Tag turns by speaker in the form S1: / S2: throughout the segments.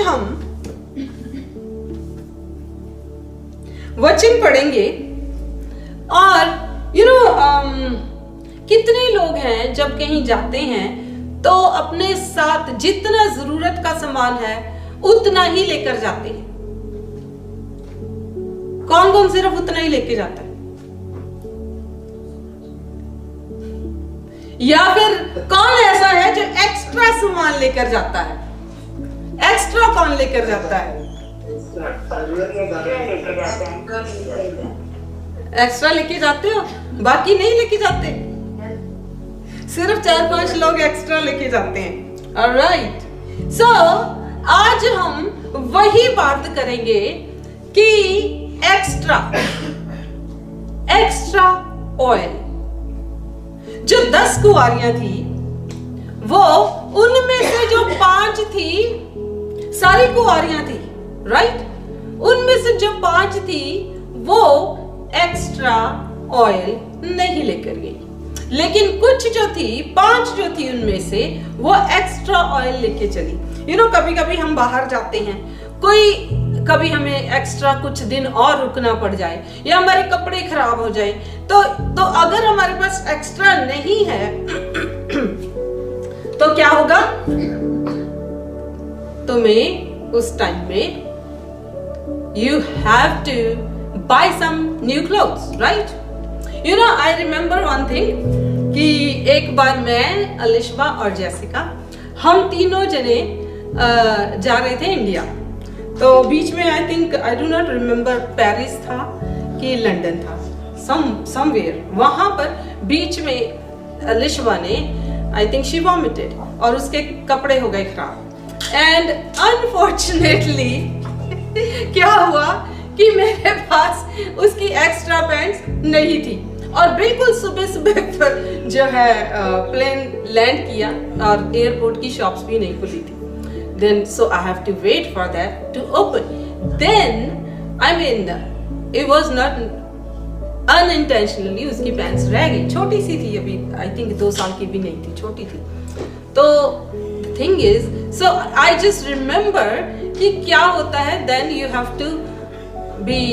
S1: हम वचन पढ़ेंगे और कितने लोग हैं जब कहीं जाते हैं तो अपने साथ जितना जरूरत का सामान है उतना ही लेकर जाते हैं। कौन कौन सिर्फ उतना ही लेके जाता है? या फिर कौन ऐसा है जो एक्स्ट्रा सामान लेकर जाता है? एक्स्ट्रा कौन लेकर जाता है? एक्स्ट्रा लेके जाते हो, बाकी नहीं लेके जाते। सिर्फ 4-5 लोग एक्स्ट्रा लेके जाते हैं। ऑलराइट, सो आज हम वही बात करेंगे कि एक्स्ट्रा ऑयल जो 10 कुंवारियां थी, वो उनमें से जो 5 थी, सारी कुंवारियां थी, राइट? उनमें से जो 5 थी वो एक्स्ट्रा ऑयल नहीं लेकर गई, लेकिन कुछ जो थी, 5 जो थी उनमें से वो एक्स्ट्रा ऑयल लेके चली। कभी कभी हम बाहर जाते हैं, कभी हमें एक्स्ट्रा कुछ दिन और रुकना पड़ जाए या हमारे कपड़े खराब हो जाए, तो अगर हमारे पास एक्स्ट्रा नहीं है तो क्या होगा? तुम्हें उस टाइम में you have to buy some new clothes, right? I remember one thing कि एक बार मैं, अलिशबा और जेसिका, हम तीनों जने जा रहे थे इंडिया। तो बीच में I do not remember Paris था कि लंदन था, समवेयर वहां पर बीच में अलिशबा ने, आई थिंक शी वॉमिटेड और उसके कपड़े हो गए खराब। एंड अनफॉर्चुनेटली क्या हुआ कि मेरे पास उसकी एक्स्ट्रा पैंट्स नहीं थी और बिल्कुल सुबह पर जो है प्लेन लैंड किया और एयरपोर्ट की शॉप्स भी नहीं खुली थी। Then so I have to wait for that to open. Then it was not unintentionally उसकी पैंट्स रह गई, छोटी सी थी, अभी आई थिंक 2 साल की भी नहीं थी, छोटी थी। तो thing is, so I just remember कि क्या होता है, then you have to be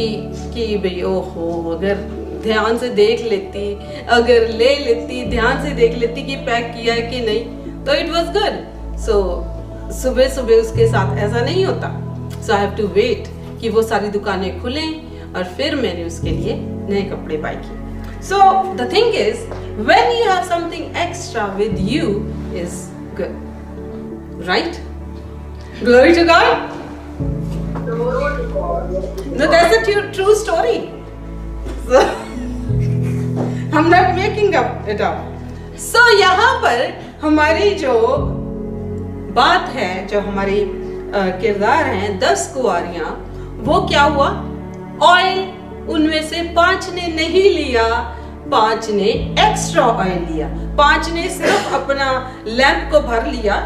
S1: कि भाई ओहो, अगर ध्यान से देख लेती, अगर ले लेती, ध्यान से देख लेती कि पैक किया है कि नहीं, तो इट वाज गुड। सो सुबह उसके साथ ऐसा नहीं होता। सो आई हैव टू वेट कि वो सारी दुकानें खुलें और फिर मैंने उसके लिए नए कपड़े बाय किए। So the thing is, when you have something extra with you is good, right? Glory to God. No, that's a true story. So, I'm not making it up. So यहाँ पर हमारी जो बात है, जो हमारी किरदार हैं 10 कुंवारियां, वो क्या हुआ? ऑयल उनमें से 5 ने नहीं लिया, 5 ने एक्स्ट्रा ऑयल लिया। 5 ने सिर्फ अपना लैंप को भर लिया,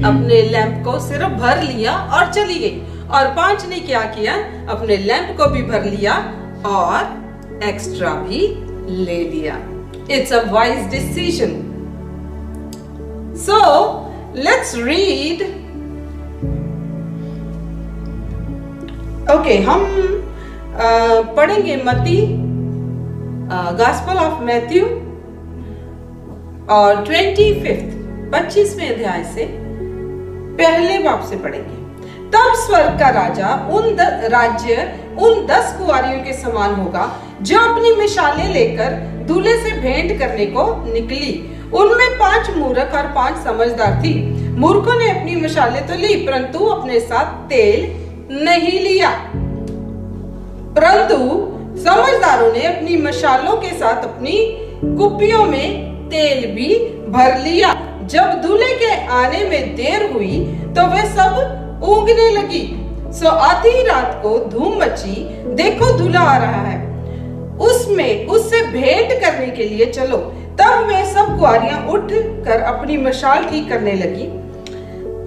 S1: अपने लैंप को सिर्फ भर लिया और चली गई, और 5 ने क्या किया? अपने लैंप को भी भर लिया और एक्स्ट्रा भी ले लिया। It's a wise decision. So let's read. Okay, हम पढ़ेंगे मत्ती, गॉस्पेल ऑफ मैथ्यू और 25वें अध्याय से पहले बाब से पढ़ेंगे। तब स्वर्ग का राजा उन 10 कुंवारियों के समान होगा जो अपनी मिशालें लेकर दूल्हे से भेंट करने को निकली। उनमें 5 मूर्ख और 5 समझदार थी। मूर्खों ने अपनी मिशालें तो ली, परंतु अपने साथ तेल नहीं लिया। परंतु समझदारों ने अपनी मशालों के साथ अपनी कुप्पियों में तेल भी भर लिया। जब दूल्हे के आने में देर हुई तो वे सब ऊँघने लगी। सो आधी रात को धूम मची, देखो दूल्हा आ रहा है, उससे भेंट करने के लिए चलो। तब वे सब कुंवारियां उठ कर अपनी मशाल ठीक करने लगी।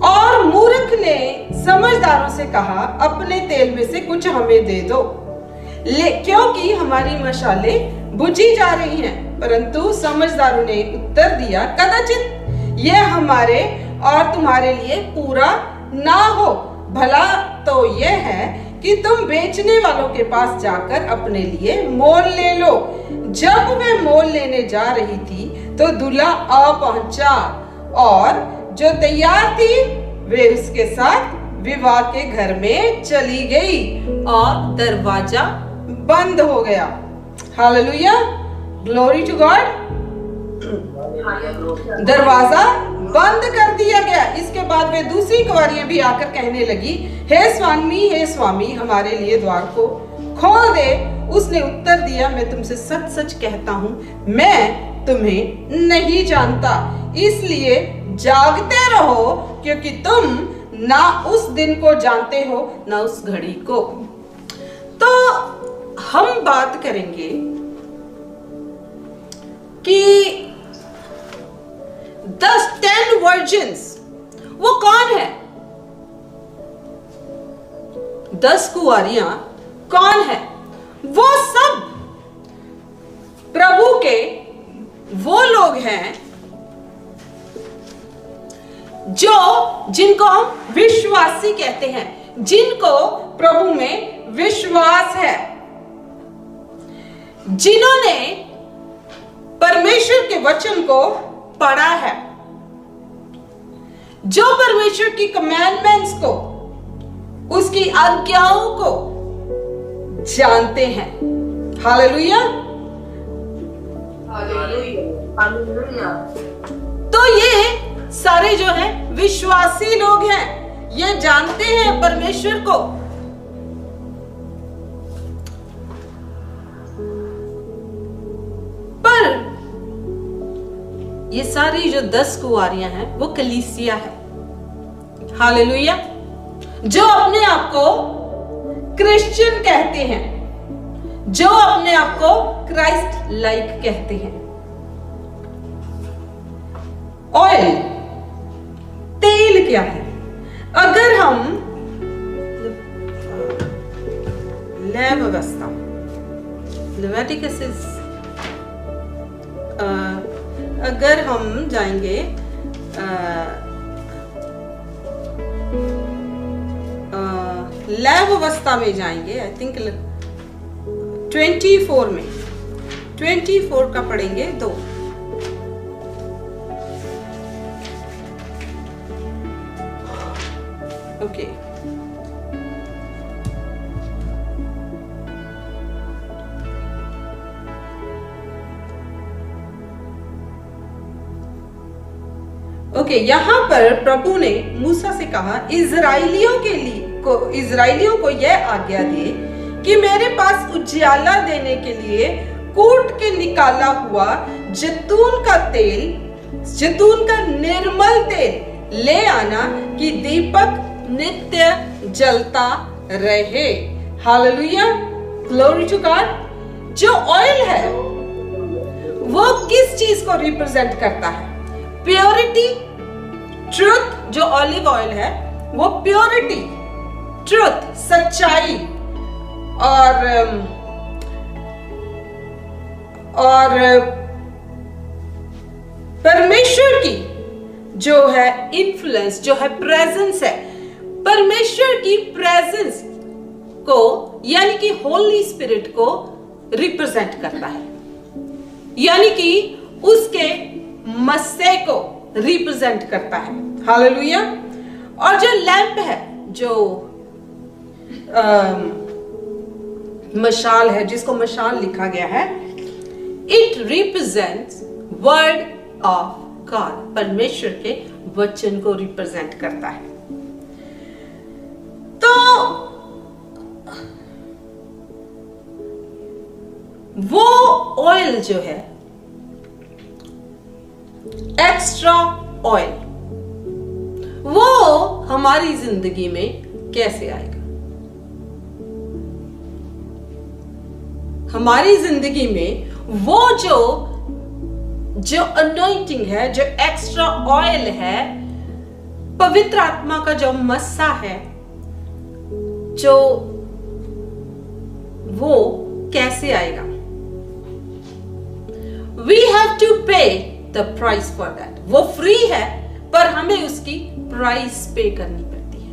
S1: और मूर्ख ने समझदारों से कहा, अपने तेल में से कुछ हमें दे दो, क्योंकि हमारी मशालें बुझी जा रही हैं। परंतु समझदारों ने उत्तर दिया, कदाचित यह हमारे और तुम्हारे लिए पूरा ना हो। भला तो यह है कि तुम बेचने वालों के पास जाकर अपने लिए मोल ले लो। जब वे मोल लेने जा रही थी तो दूल्हा आ पहुंचा और जो तैयार थी वे उसके साथ विवाह के घर में चली गई और दरवाजा बंद हो गया। Hallelujah, glory to God. दरवाजा बंद कर दिया गया। इसके बाद वे दूसरी कुंवारियां भी आकर कहने लगी, हे स्वामी हमारे लिए द्वार को खोल दे। उसने उत्तर दिया, मैं तुमसे सच सच कहता हूं, मैं तुम्हें नहीं जानता। इसलिए जागते रहो, क्योंकि तुम ना उस दिन को जानते हो ना उस घड़ी को। तो हम बात करेंगे कि 10 वर्जिन्स वो कौन है? 10 कुंवारियां कौन है? वो सब प्रभु के वो लोग हैं जिनको हम विश्वासी कहते हैं, जिनको प्रभु में विश्वास है, जिन्होंने परमेश्वर के वचन को पढ़ा है, जो परमेश्वर की कमांडमेंट्स को, उसकी आज्ञाओं को जानते हैं। Hallelujah, hallelujah. तो ये सारे जो है विश्वासी लोग हैं, ये जानते हैं परमेश्वर को। पर ये सारी जो 10 कुंवारियां हैं वो कलीसिया है। हालेलुया, जो अपने आप को क्रिश्चियन कहते हैं, जो अपने आप को क्राइस्ट लाइक कहते हैं। ऑयल, तेल क्या है? अगर हम व्यवस्था लेविटिकस अगर हम जाएंगे लैब अवस्था में जाएंगे, आई थिंक 24 में 24 का पढ़ेंगे 2। ओके, यहां पर प्रभु ने मूसा से कहा, इजराइलियों को यह आज्ञा दे कि मेरे पास उजियाला देने के लिए कूट के निकाला हुआ जैतून का निर्मल तेल ले आना, कि दीपक नित्य जलता रहे। Hallelujah, glory to God. जो ऑयल है वो किस चीज को रिप्रेजेंट करता है? Purity, truth. जो ऑलिव ऑयल है वो प्योरिटी, ट्रुथ, सच्चाई और परमेश्वर की जो है इन्फ्लुएंस, जो है प्रेजेंस है, परमेश्वर की प्रेजेंस को यानी कि होली स्पिरिट को रिप्रेजेंट करता है, यानी कि उसके मस्से को रिप्रेजेंट करता है। हालेलुया। और जो लैंप है, जो मशाल है, जिसको मशाल लिखा गया है, it represents word of God, परमेश्वर के वचन को रिप्रेजेंट करता है। तो वो ऑयल जो है, एक्स्ट्रा ऑयल, वो हमारी जिंदगी में कैसे आएगा? हमारी जिंदगी में वो जो अनॉइंटिंग है, जो एक्स्ट्रा ऑयल है, पवित्र आत्मा का जो मस्सा है, जो वो कैसे आएगा? We have to pay the price for that. वो फ्री है, पर हमें उसकी प्राइस पे करनी पड़ती है।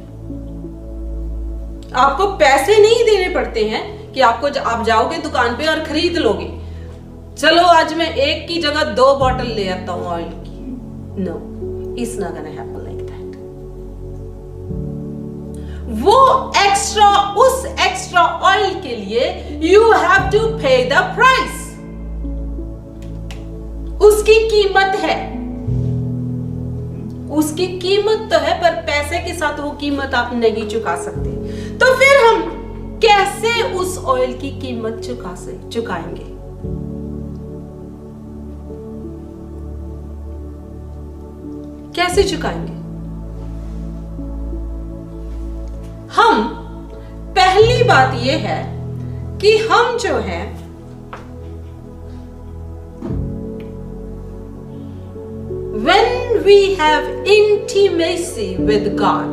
S1: आपको पैसे नहीं देने पड़ते हैं कि आप जाओगे दुकान पे और खरीद लोगे। चलो आज मैं एक की जगह 2 बॉटल ले आता हूं ऑयल की। No, it's not gonna happen like that. उस एक्स्ट्रा ऑयल के लिए you have to pay the price. उसकी कीमत है, उसकी कीमत तो है, पर पैसे के साथ वो कीमत आप नहीं चुका सकते। तो फिर हम कैसे उस ऑयल की कीमत चुकाएंगे? कैसे चुकाएंगे? हम पहली बात यह है कि हम जो है when we have intimacy with God,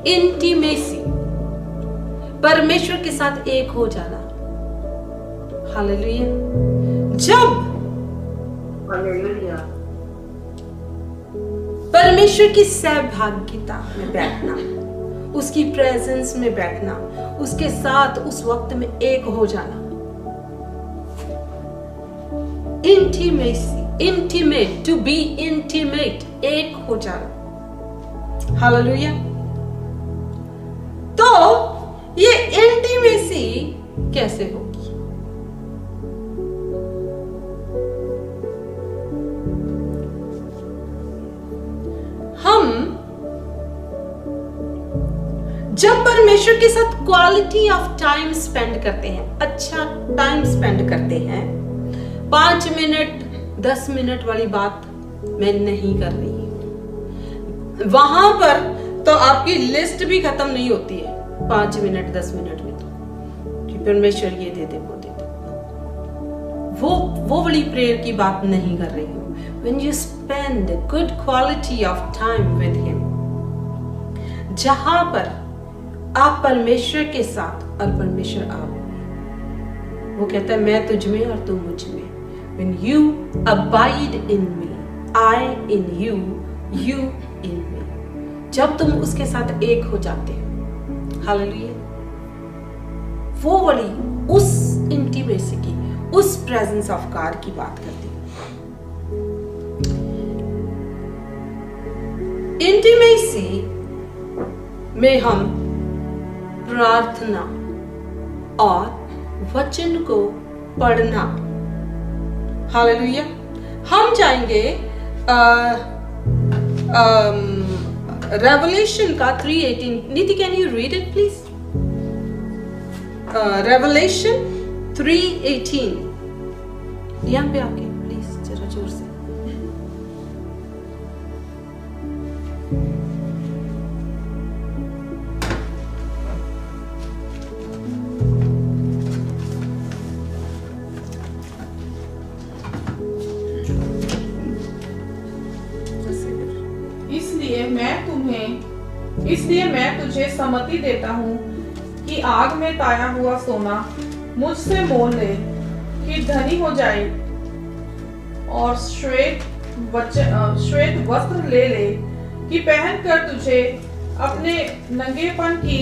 S1: intimacy, परमेश्वर के साथ एक हो जाना। हालेलुया। जब परमेश्वर की सहभागिता में बैठना, उसकी प्रेजेंस में बैठना, उसके साथ उस वक्त में एक हो जाना, इंटीमेट, टू बी इंटीमेट, एक हो जाना। हालेलुया। तो ये इंटीमेसी कैसे होगी? हम जब परमेश्वर के साथ क्वालिटी ऑफ टाइम स्पेंड करते हैं, अच्छा टाइम स्पेंड करते हैं, 5 मिनट 10 मिनट वाली बात मैं नहीं कर रही। वहां पर तो आपकी लिस्ट भी खत्म नहीं होती है 5 मिनट 10 मिनट में, तो कि परमेश्वर ये दे दे, वो दे दे। वो बड़ी प्रेयर की बात नहीं कर रही हूं। When you spend good quality of time with him, जहां पर आप परमेश्वर के साथ और परमेश्वर आप, वो कहता है मैं तुझ में और तू मुझ में। When you abide in me, I in you, you in me. जब तुम उसके साथ एक हो जाते हो, हालेलुया, वो वाली उस इंटीमेसी की, उस प्रेजेंस ऑफ गॉड की बात करती है। इंटीमेसी में हम प्रार्थना और वचन को पढ़ना, हालेलुया। हम जाएंगे रेवलेशन का 3:18। नीति, can you read it please? Revelation 3:18, यहाँ पे आके प्लीज जरा जोर से।
S2: इसलिए मैं तुझे सम्मति देता हूँ कि आग में ताया हुआ सोना मुझसे मोल ले, कि धनी हो जाए, और श्वेत वस्त्र ले ले, कि पहनकर तुझे अपने नंगेपन की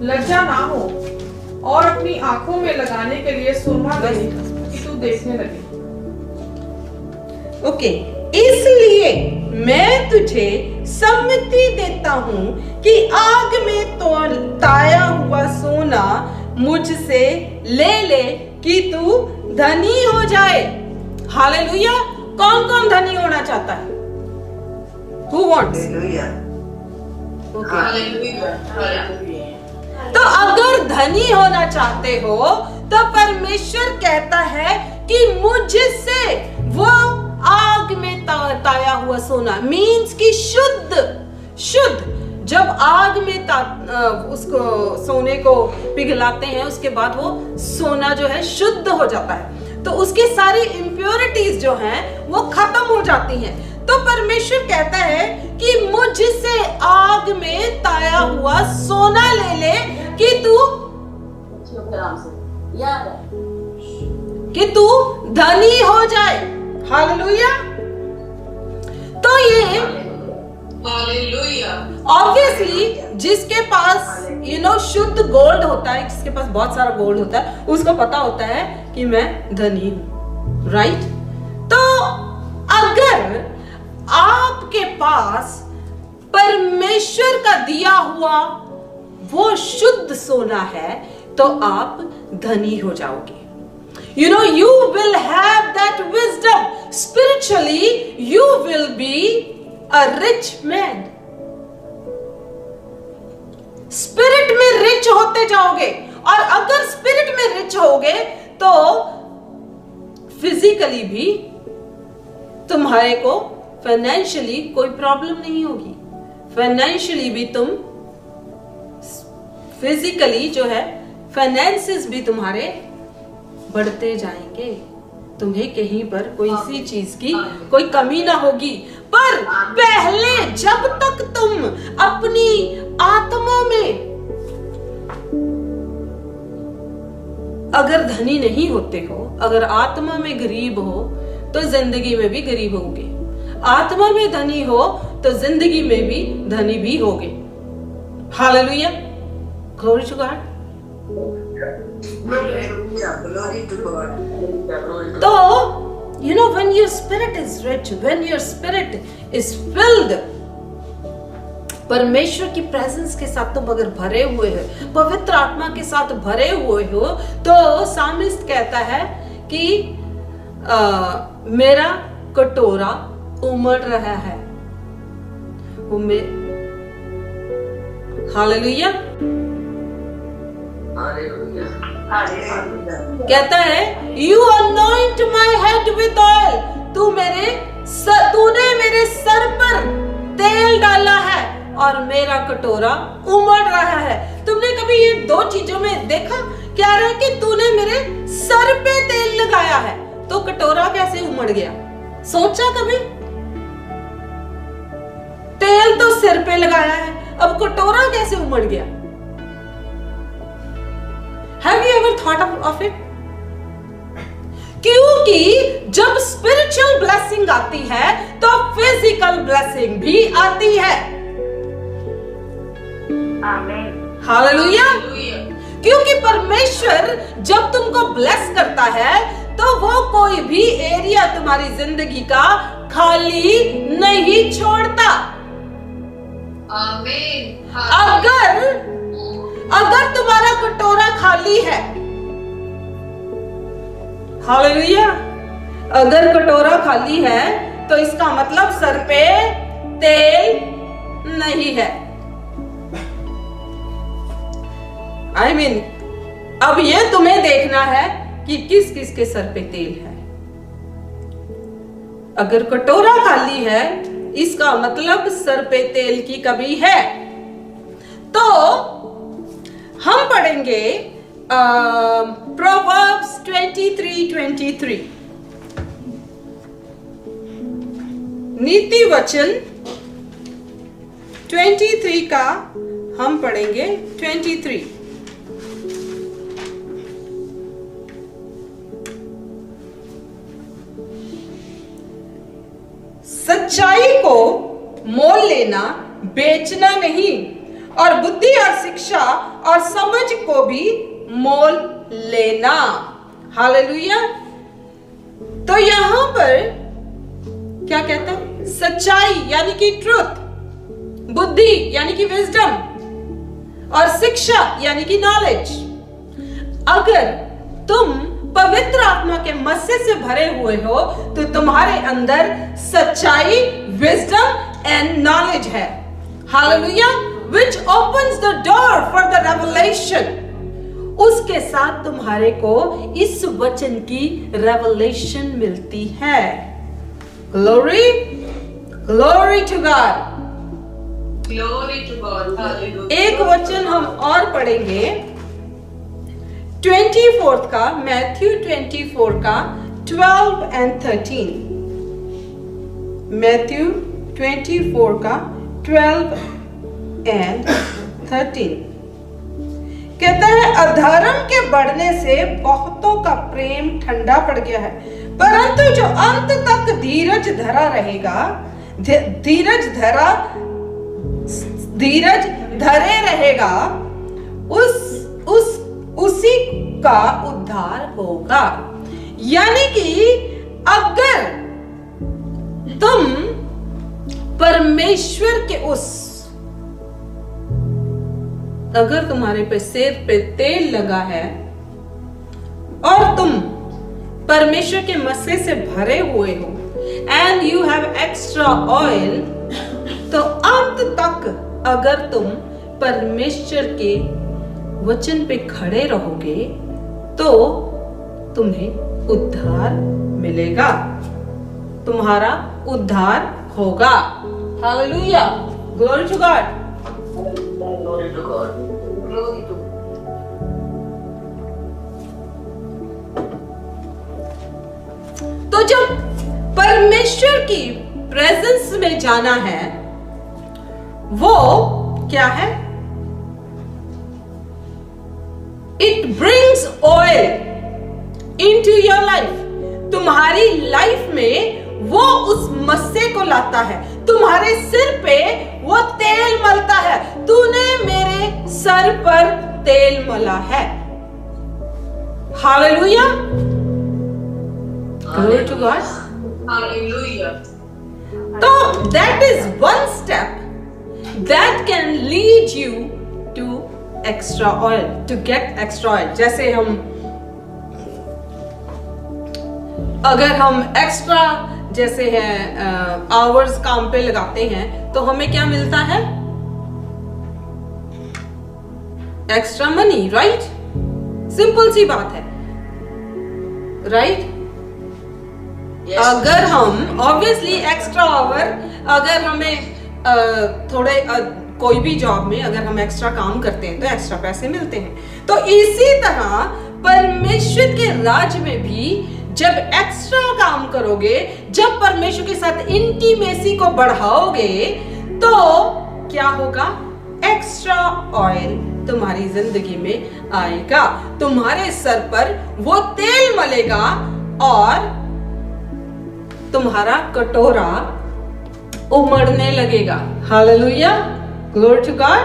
S2: लज्जा ना हो, और अपनी आंखों में लगाने के लिए सुरमा दे कि तू देखने लगे।
S1: ओके, इसलिए मैं तुझे सम्मति देता हूं कि आग में ताया हुआ सोना मुझसे ले ले, कि तू धनी हो जाए। हालेलुया। कौन कौन धनी होना चाहता है? Who wants? तो अगर धनी होना चाहते हो तो परमेश्वर कहता है कि मुझसे वो आग में ताया हुआ सोना, मीन्स कि शुद्ध जब आग में उसको सोने को पिघलाते हैं, उसके बाद वो सोना जो है शुद्ध हो जाता है, तो उसकी सारी इम्प्योरिटीज जो हैं वो खत्म हो जाती हैं। तो परमेश्वर कहता है कि मुझसे आग में ताया हुआ सोना ले ले, कि तू धनी हो जाए। हालेलुया। तो ये ऑब्वियसली जिसके पास शुद्ध गोल्ड होता है, जिसके पास बहुत सारा गोल्ड होता है, उसको पता होता है कि मैं धनी हूं, राइट? तो अगर आपके पास परमेश्वर का दिया हुआ वो शुद्ध सोना है तो आप धनी हो जाओगे. You will have that wisdom. Spiritually, you will be a rich man. Spirit में रिच होते जाओगे, और अगर स्पिरिट में रिच होगे तो फिजिकली भी तुम्हारे को फाइनेंशियली कोई प्रॉब्लम नहीं होगी. फाइनेंशियली भी तुम, फिजिकली जो है फाइनेंसेस भी तुम्हारे बढ़ते जाएंगे. तुम्हें कहीं पर कोई सी चीज की कोई कमी ना होगी. पर पहले जब तक तुम अपनी आत्मा में अगर धनी नहीं होते हो, अगर आत्मा में गरीब हो तो जिंदगी में भी गरीब होगे. आत्मा में धनी हो तो जिंदगी में भी धनी भी होगे. Hallelujah, glory to God. तो when your spirit is rich, when your spirit is filled, परमेश्वर की प्रेजेंस के साथ तुम अगर भरे हुए हो, पवित्र आत्मा के साथ भरे हुए हो, तो सामिस्ट कहता है कि मेरा कटोरा उमड़ रहा है. हालेलुया. कहता है you anoint my head with oil. तूने मेरे सर पर तेल डाला है और मेरा कटोरा उमड़ रहा है. तुमने कभी ये दो चीजों में देखा क्या रहा कि तूने मेरे सर पे तेल लगाया है तो कटोरा कैसे उमड़ गया? सोचा कभी? तेल तो सिर पे लगाया है, अब कटोरा कैसे उमड़ गया? Have you ever thought of it? क्योंकि जब स्पिरिचुअल ब्लेसिंग आती है तो फिजिकल ब्लेसिंग भी आती है. आमीन. हालेलुया. क्योंकि परमेश्वर जब तुमको ब्लेस करता है तो वो कोई भी एरिया तुम्हारी जिंदगी का खाली नहीं छोड़ता. आमीन. अगर तुम्हारा कटोरा खाली है, हालेलुया, अगर कटोरा खाली है तो इसका मतलब सर पे तेल नहीं है. I mean, अब ये तुम्हें देखना है कि किस किस के सर पे तेल है. अगर कटोरा खाली है इसका मतलब सर पे तेल की कमी है. तो हम पढ़ेंगे प्रोवर्ब्स 23:23. नीति वचन 23 का हम पढ़ेंगे 23. सच्चाई को मोल लेना, बेचना नहीं, और बुद्धि और शिक्षा और समझ को भी मोल लेना. हालेलुया. तो यहां पर क्या कहता है? सच्चाई यानी कि ट्रुथ, बुद्धि यानी कि विजडम, और शिक्षा यानी कि नॉलेज. अगर तुम पवित्र आत्मा के मस्से से भरे हुए हो तो तुम्हारे अंदर सच्चाई, विजडम एंड नॉलेज है. Hallelujah. Which opens the door for the revelation. उसके साथ तुम्हारे को इस वचन की revelation मिलती है. Glory, glory to God. Glory to God. Hallelujah. एक वचन हम और पढ़ेंगे 24 का, मैथ्यू 24 का 12 and 13. मैथ्यू 24 का 12 and 13 कहता है, अधर्म के बढ़ने से बहुतों का प्रेम ठंडा पड़ गया है, परंतु जो अंत तक धीरज धरा रहेगा, धीरज धरा धीरज धरे रहेगा उसी का उद्धार होगा। यानी कि अगर तुम परमेश्वर के अगर तुम्हारे पे सिर पे तेल लगा है और तुम परमेश्वर के मस्से से भरे हुए हो and you have extra oil, तो अंत तक अगर तुम परमेश्वर के वचन पे खड़े रहोगे तो तुम्हें उद्धार मिलेगा, तुम्हारा उद्धार होगा। Hallelujah, glory to God.
S3: Glory to God. Glory to God.
S1: तो जब परमेश्वर की प्रेजेंस में जाना है, वो क्या है? It brings oil into your life. तुम्हारी लाइफ में वो उस मस्से को लाता है, तुम्हारे सिर पे वो तेल मलता है। तूने मेरे सर पर तेल मला है। Hallelujah, glory to God.
S3: Hallelujah.
S1: तो that is one step that can lead you to extra oil, to get extra oil। जैसे अगर हम एक्स्ट्रा जैसे है आवर्स काम पे लगाते हैं तो हमें क्या मिलता है? Extra money, right? सिंपल सी बात है, राइट?
S3: Yes.
S1: अगर हम ऑब्वियसली एक्स्ट्रा आवर, अगर हमें थोड़े कोई भी जॉब में अगर हम एक्स्ट्रा काम करते हैं तो एक्स्ट्रा पैसे मिलते हैं। तो इसी तरह परमेश्वर के राज्य में भी जब एक्स्ट्रा काम करोगे, जब परमेश्वर के साथ इंटीमेसी को बढ़ाओगे, तो क्या होगा? एक्स्ट्रा ऑयल तुम्हारी जिंदगी में आएगा, तुम्हारे सर पर वो तेल मलेगा और तुम्हारा कटोरा उमड़ने लगेगा। Hallelujah, glory to God.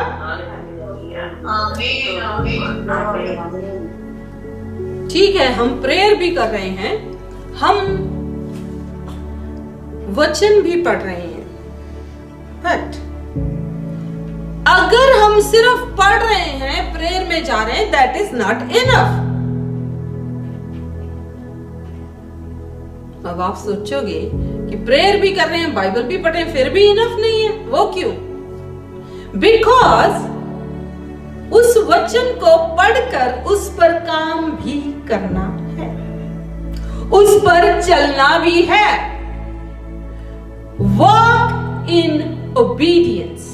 S3: Amen. Amen. Amen.
S1: ठीक है, हम प्रेयर भी कर रहे हैं, हम वचन भी पढ़ रहे हैं, बट अगर हम सिर्फ पढ़ रहे हैं, प्रेयर में जा रहे हैं, दैट इज नॉट इनफ। अब आप सोचोगे कि प्रेयर भी कर रहे हैं, बाइबल भी पढ़ रहे हैं, फिर भी इनफ नहीं है। वो क्यों? बिकॉज उस वचन को पढ़कर उस पर काम भी करना है, उस पर चलना भी है। वॉक इन ओबीडियंस,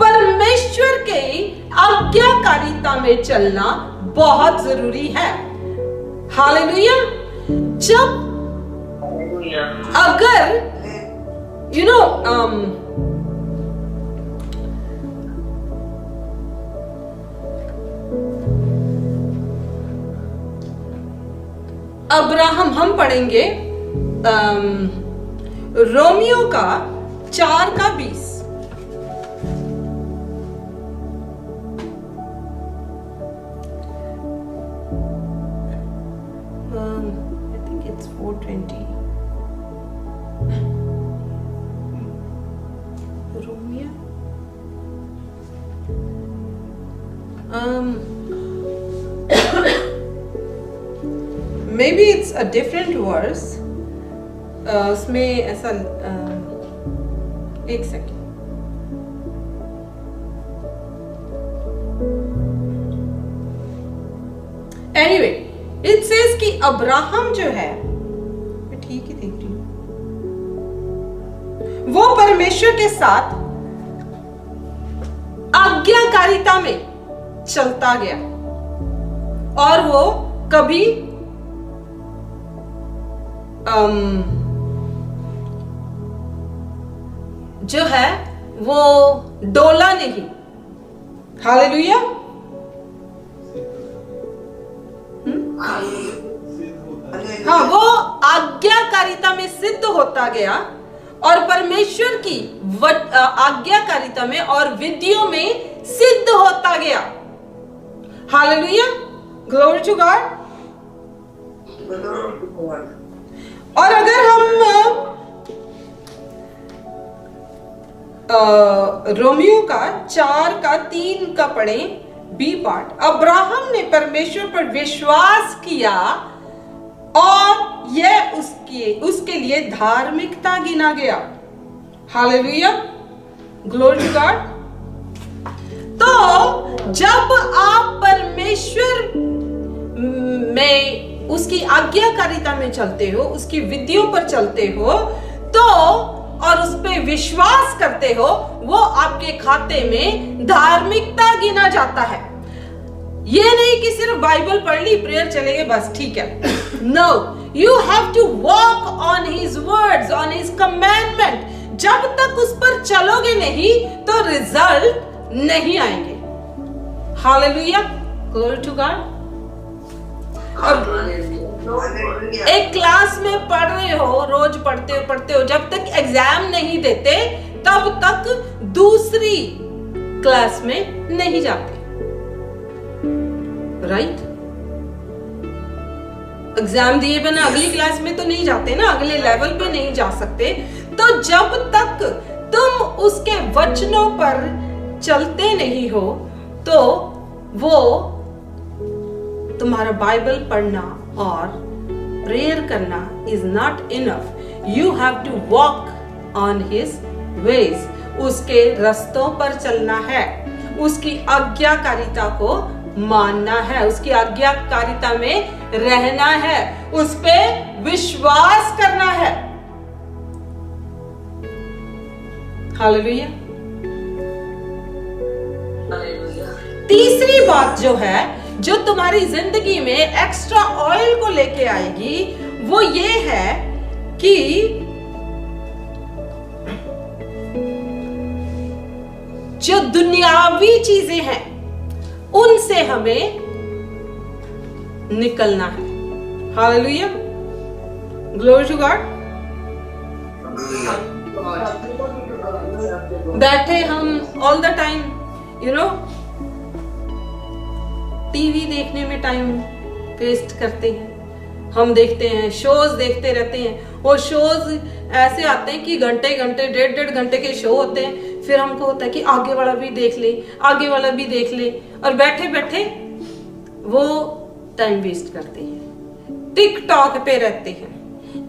S1: परमेश्वर के आज्ञाकारिता में चलना बहुत जरूरी है। हालेलुया। जब अगर यू नो अब्राहम, हम पढ़ेंगे रोमियो का 4:20। I think it's 4:20. Romeo. Maybe it's a different verse. उसमें ऐसा एक सेकेंड, एनीवे इट सेज कि अब्राहम जो है, मैं ठीक ही देख रही हूँ, वो परमेश्वर के साथ आज्ञाकारिता में चलता गया और वो कभी जो है वो डोला नहीं। हालेलुया। हाँ, वो आज्ञाकारिता में सिद्ध होता गया और परमेश्वर की आज्ञाकारिता में और विधियों में सिद्ध होता गया। Hallelujah, glory to God. और अगर हम रोमियो का 4:3 का पढ़ें बी पार्ट, अब्राहम ने परमेश्वर पर विश्वास किया और यह उसके लिए धार्मिकता गिना गया। Hallelujah, glory to God. तो जब आप परमेश्वर में उसकी आज्ञाकारिता में चलते हो, उसकी विधियों पर चलते हो, तो और उस पे विश्वास करते हो, वो आपके खाते में धार्मिकता गिना जाता है। ये नहीं कि सिर्फ बाइबल पढ़ ली, प्रेयर चले गए, बस ठीक है। No, you have to walk on his words, on his commandment. जब तक उस पर चलोगे नहीं तो रिजल्ट नहीं आएंगे। Hallelujah, glory to God. एक क्लास में पढ़ रहे हो, रोज पढ़ते हो, जब तक एग्जाम नहीं देते तब तक दूसरी क्लास में नहीं जाते, राइट? एग्जाम दिए बिना अगली क्लास में तो नहीं जाते ना, अगले लेवल पे नहीं जा सकते। तो जब तक तुम उसके वचनों पर चलते नहीं हो तो वो तुम्हारा बाइबल पढ़ना और प्रेयर करना is not enough. You have to walk on his ways. उसके रास्तों पर चलना है, उसकी आज्ञाकारिता को मानना है, उसकी आज्ञाकारिता में रहना है, उस पे विश्वास करना है। हालेलुया। तीसरी बात जो है, जो तुम्हारी जिंदगी में एक्स्ट्रा ऑयल को लेके आएगी, वो ये है कि जो दुनियावी चीजें हैं उनसे हमें निकलना है। Hallelujah, glory to God. बैठे हम ऑल द टाइम टीवी देखने में टाइम वेस्ट करते हैं। हम देखते हैं, शोज देखते रहते हैं। वो शोज ऐसे आते हैं कि घंटे घंटे, डेढ़ घंटे के शो होते हैं। फिर हमको होता है कि आगे वाला भी देख ले, आगे वाला भी देख ले, और बैठे बैठे वो टाइम वेस्ट करते हैं। टिकटॉक पे रहते हैं,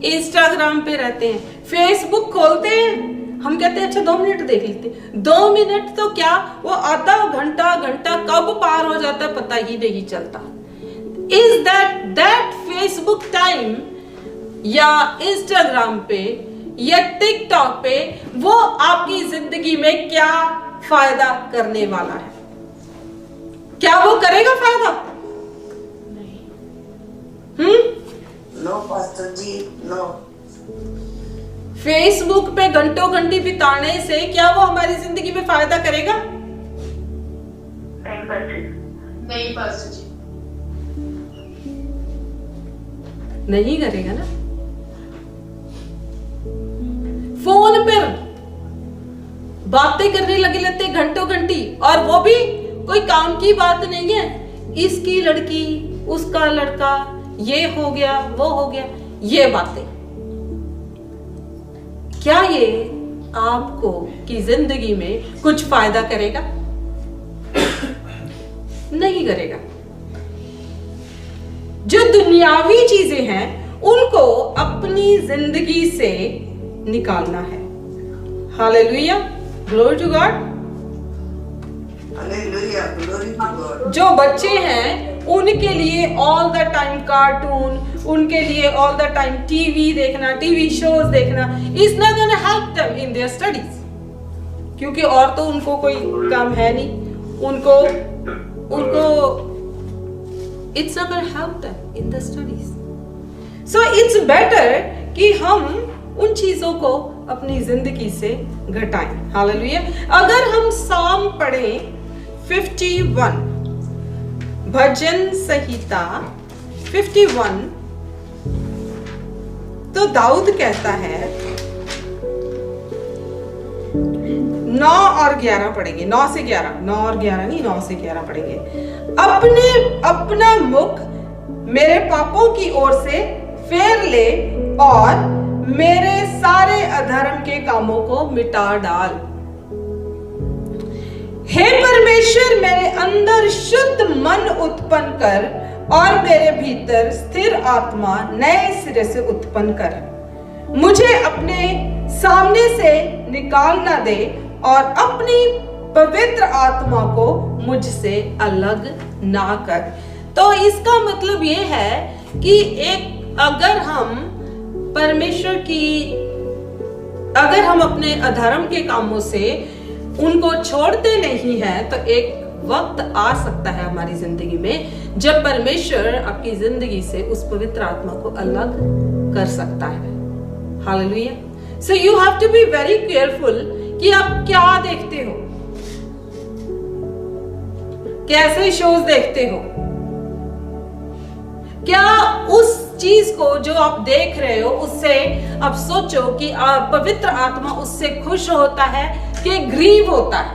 S1: इंस्टाग्राम पे रहते हैं, फेसबुक खोलते हैं। हम कहते हैं अच्छा 2 मिनट देख लेते हैं। 2 मिनट तो क्या, वो आधा घंटा कब पार हो जाता है पता ही नहीं चलता। इज दैट फेसबुक टाइम या इंस्टाग्राम पे या टिकटॉक पे वो आपकी जिंदगी में क्या फायदा करने वाला है? क्या वो करेगा फायदा?
S3: नो पास्टर जी, नो।
S1: फेसबुक पे घंटों घंटे बिताने से क्या वो हमारी जिंदगी में फायदा करेगा?
S2: नहीं पास्टर जी,
S1: नहीं करेगा ना। फोन पर बातें करने लगे लेते घंटों घंटी, और वो भी कोई काम की बात नहीं है। इसकी लड़की, उसका लड़का, ये हो गया, वो हो गया, ये बातें। क्या ये आपको की जिंदगी में कुछ फायदा करेगा? नहीं करेगा। जो दुनियावी चीजें हैं उनको अपनी जिंदगी से निकालना है। Hallelujah, glory to God.
S3: Hallelujah, glory to God.
S1: जो बच्चे हैं उनके लिए ऑल द टाइम कार्टून, उनके लिए ऑल द टाइम टीवी देखना, टीवी शोज देखना is not gonna help them in their studies, क्योंकि और तो उनको कोई काम है नहीं। उनको it's not gonna help them in the studies. So it's better कि हम उन चीजों को अपनी जिंदगी से घटाएं। हालेलुया। अगर हम साम पढ़ें 51, भजन संहिता 51, तो दाऊद कहता है 9 और 11 पढ़ेंगे, 9 से 11, 9 और 11 नहीं, 9 से 11 पढ़ेंगे। अपना मुख मेरे पापों की ओर से फेर ले और मेरे सारे अधर्म के कामों को मिटा डाल। हे परमेश्वर, मेरे अंदर शुद्ध मन उत्पन्न कर और मेरे भीतर स्थिर आत्मा नए सिरे से उत्पन्न कर। मुझे अपने सामने से निकाल ना दे और अपनी पवित्र आत्मा को मुझसे अलग ना कर। तो इसका मतलब ये है कि अगर हम अपने अधर्म के कामों से उनको छोड़ते नहीं हैं, तो एक वक्त आ सकता है हमारी जिंदगी में जब परमेश्वर आपकी जिंदगी से उस पवित्र आत्मा को अलग कर सकता है। Hallelujah. So you have to be very careful कि आप क्या देखते हो, कैसे शोज देखते हो। क्या उस चीज को जो आप देख रहे हो उससे आप सोचो कि पवित्र आत्मा उससे खुश होता है कि ग्रीव होता है?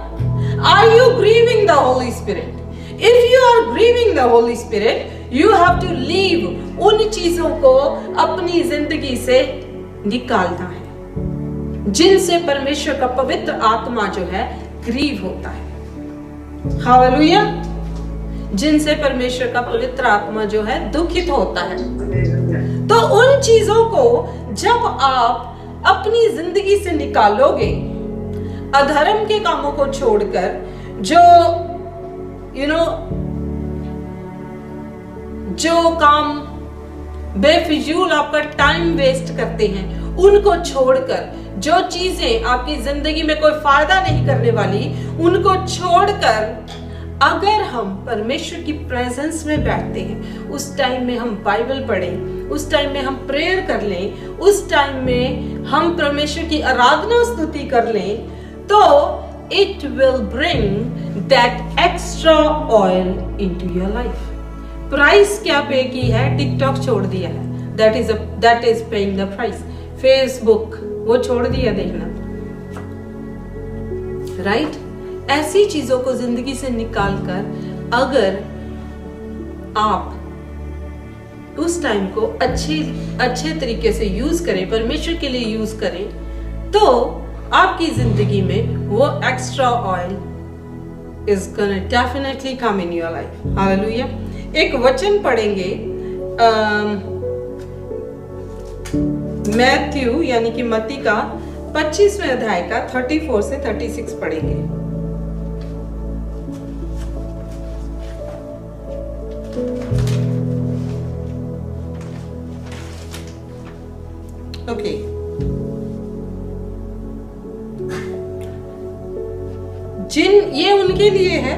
S1: Are you grieving the Holy Spirit? If you are grieving the Holy Spirit, you have to leave उन चीजों को अपनी जिंदगी से निकालना है जिनसे परमेश्वर का पवित्र आत्मा जो है ग्रीव होता है। हालेलुया। जिनसे परमेश्वर का पवित्र आत्मा जो है दुखित होता है। तो उन चीजों को जब आप अपनी जिंदगी से निकालोगे, अधर्म के कामों को छोड़कर, जो जो काम बेफिजूल आपका टाइम वेस्ट करते हैं उनको छोड़कर, जो चीजें आपकी जिंदगी में कोई फायदा नहीं करने वाली उनको छोड़कर अगर हम परमेश्वर की प्रेजेंस में बैठते हैं, उस टाइम में हम बाइबल पढ़ें, उस टाइम में हम प्रेयर कर लें, उस टाइम में हम परमेश्वर की आराधना स्तुति कर लें, तो it will bring that extra oil into your life. Price क्या पे की है? टिकटॉक छोड़ दिया है, that is paying the price. Facebook वो छोड़ दिया देखना, राइट? ऐसी चीजों को जिंदगी से निकालकर अगर आप उस टाइम को अच्छे तरीके से यूज करें, परमेश्वर के लिए यूज करें, तो आपकी जिंदगी में वो extra oil is gonna definitely come in your life. Hallelujah. एक वचन पढ़ेंगे मैथ्यू यानी कि मत्ती का 25वें अध्याय का 34 से 36 पढ़ेंगे। ओके, ये उनके लिए है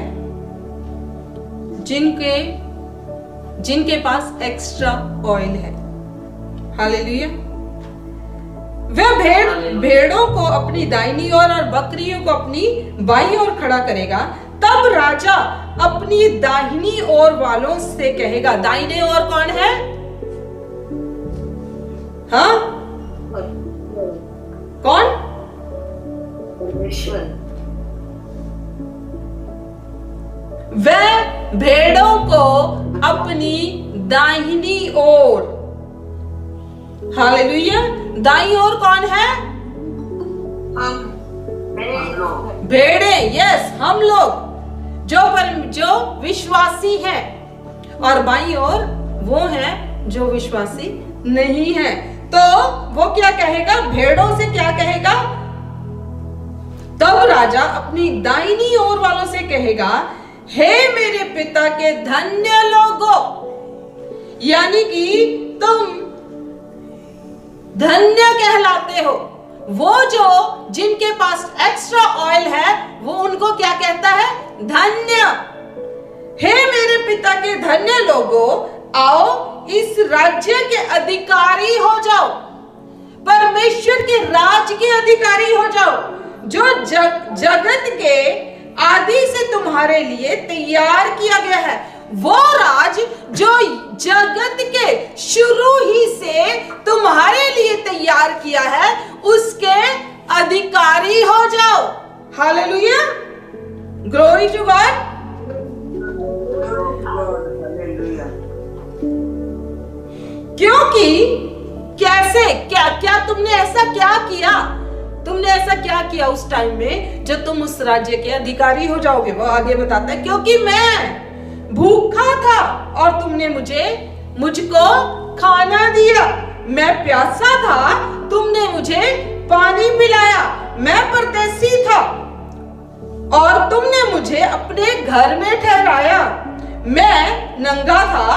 S1: जिनके पास एक्स्ट्रा ऑयल है। हालेलुया। वह भेड़ों को अपनी दाहिनी ओर और बकरियों को अपनी बाईं ओर खड़ा करेगा। तब राजा अपनी दाहिनी ओर वालों से कहेगा, दाहिने ओर कौन है? हाँ, कौन?
S3: परमेश्वर।
S1: वह भेड़ों को अपनी दाहिनी ओर, हालेलुया, दाईं ओर कौन है?
S3: हम लोग,
S1: भेड़े, यस, हम लोग जो विश्वासी हैं, और बाईं ओर वो हैं जो विश्वासी नहीं है। तो वो क्या कहेगा? भेड़ों से क्या कहेगा? तब राजा अपनी दाहिनी ओर वालों से कहेगा, हे मेरे पिता के धन्य लोगों, यानी कि तुम धन्य कहलाते हो। वो जो जिनके पास एक्स्ट्रा ऑयल है वो उनको क्या कहता है? धन्य। हे मेरे पिता के धन्य लोगों, आओ इस राज्य के अधिकारी हो जाओ, परमेश्वर के राज के अधिकारी हो जाओ, जो जगत के आदि से तुम्हारे लिए तैयार किया गया है। वो राज जो जगत के शुरू ही से तुम्हारे लिए तैयार किया है, उसके अधिकारी हो जाओ। हालेलुया। क्योंकि कैसे क्या क्या तुमने ऐसा क्या किया, तुमने ऐसा क्या किया उस टाइम में जो तुम उस राज्य के अधिकारी हो जाओगे। वो आगे बताता है, क्योंकि मैं भूखा था और तुमने मुझको खाना दिया, मैं प्यासा था तुमने मुझे पानी पिलाया, मैं परदेसी था और तुमने मुझे अपने घर में ठहराया, मैं नंगा था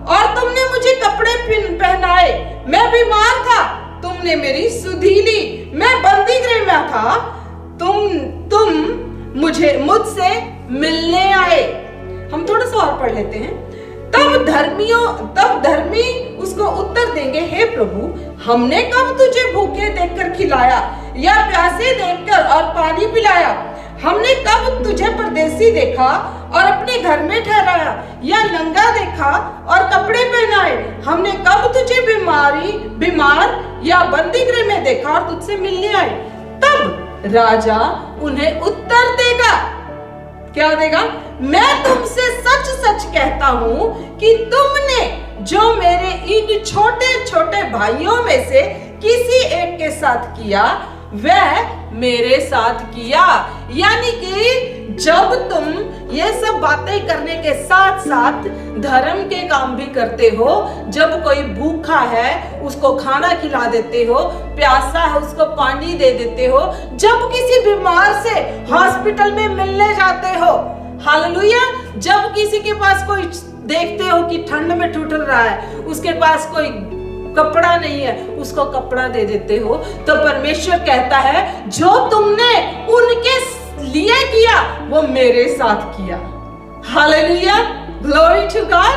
S1: और तुमने मुझे कपड़े पहनाए, मैं बीमार था तुमने मेरी सुधि ली, मैं बंदी गृह में था तुम मुझसे मिलने आए। हम थोड़ा सा और पढ़ लेते हैं। तब धर्मी उसको उत्तर देंगे, हे प्रभु, हमने कब तुझे भूखे देखकर खिलाया या प्यासे देखकर और पानी पिलाया? हमने कब तुझे परदेसी देखा और अपने घर में ठहराया या नंगा देखा और कपड़े पहनाए? हमने कब तुझे बीमार या बंदी गृह में देखा और तुझसे मिलने आए? तब राजा उन्हें उत्तर देगा, क्या देगा? मैं तुमसे सच सच कहता हूं कि तुमने जो मेरे इन छोटे छोटे भाइयों में से किसी एक के साथ किया वह मेरे साथ किया। यानी कि जब तुम ये सब बातें करने के साथ साथ धर्म के काम भी करते हो, जब कोई भूखा है उसको खाना खिला देते हो, प्यासा है उसको पानी दे देते हो, जब किसी बीमार से हॉस्पिटल में मिलने जाते हो, हालेलुया, जब किसी के पास कोई देखते हो कि ठंड में ठुठुर रहा है, उसके पास कोई कपड़ा नहीं है, उसको कपड़ा दे देते हो, तो परमेश्वर कहता है जो तुमने उनके लिए किया वो मेरे साथ किया। Hallelujah, glory to God.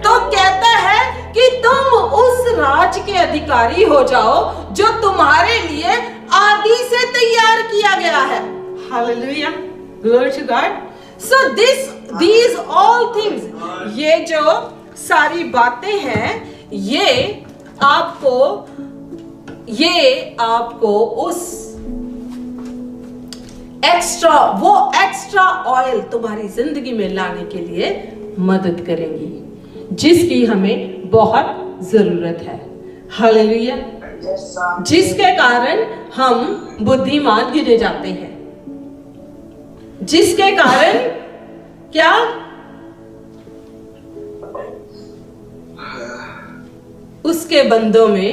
S1: तो कहता है कि तुम उस राज के अधिकारी हो जाओ जो तुम्हारे लिए आदि से तैयार किया गया है। Hallelujah, glory to God. So these all things, ये जो सारी बातें हैं, ये आपको उस एक्स्ट्रा ऑयल तुम्हारी जिंदगी में लाने के लिए मदद करेंगी, जिसकी हमें बहुत जरूरत है। हालेलुया, जिसके कारण हम बुद्धिमान गिने जाते हैं, जिसके कारण क्या उसके बंदों में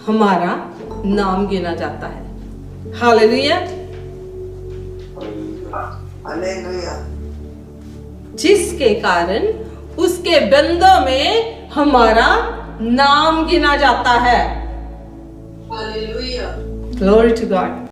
S1: हमारा नाम गिना जाता है। हालेलुया,
S3: हालेलुया,
S1: जिसके कारण उसके बंदों में हमारा नाम गिना जाता है।
S3: Hallelujah,
S1: glory to God.